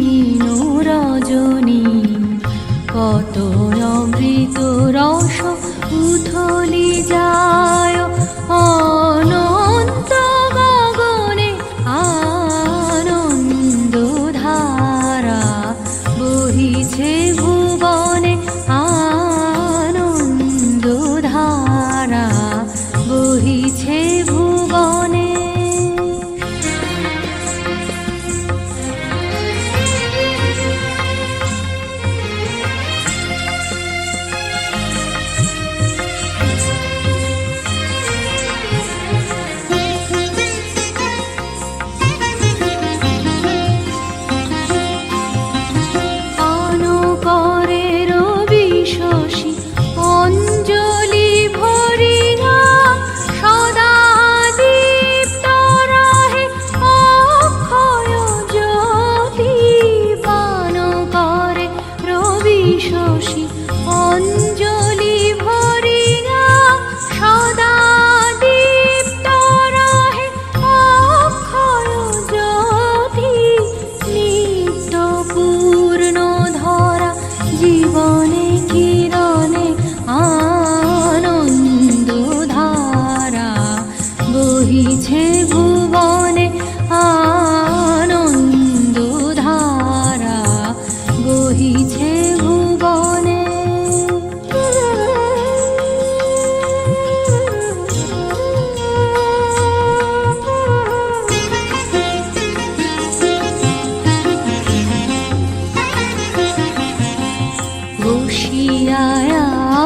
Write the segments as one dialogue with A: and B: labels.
A: দিন রজনী কত অমৃত রস উথলি যায় অনন্ত গগনে আনন্দ ধারা বহিছে ভুবনে আনন্দ ধারা বহিছে ভুবনে। অঞ্জলি ভরিয়া সদা দীপ্ত রহে অক্ষয় জ্যোতি নিত্য পূর্ণ ধরা জীবনে কিরণে আনন্দ ধারা বহিছে ভুবনে আনন্দ ধারা বহিছে ভুবনে। বসিয়া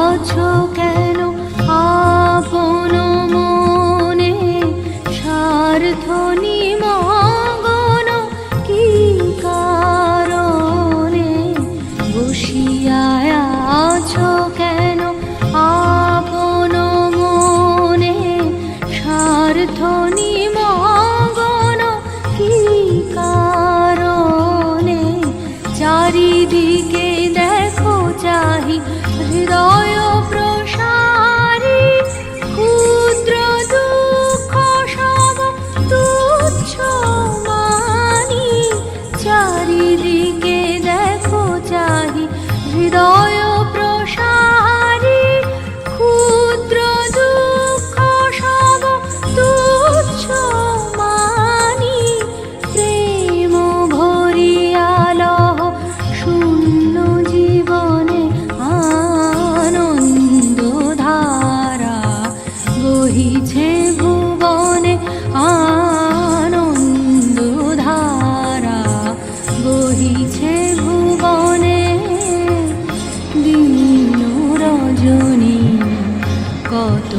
A: আছো কেন আপন মনে স্বার্থ নিমগ্ন কি কারণে? বসিয়া আছো কেন আপন মনে স্বার্থ নিমগ্ন কি কারণে? চারিদিকে দেখো চাহি হৃদয় প্রসারী ক্ষুদ্র দুঃখ সব তুচ্ছ মানি। চারিদিকে দেখো চাহি হৃদয় প্রসারী ক্ষুদ্র দুঃখ সব তুচ্ছ মানি। প্রেম ভরিয়া লহ শূন্য জীবনে আনন্দ ধারা বহিছে ভুবনে আনন্দ ধারা বহিছে ভুবনে। দিন রজনী কত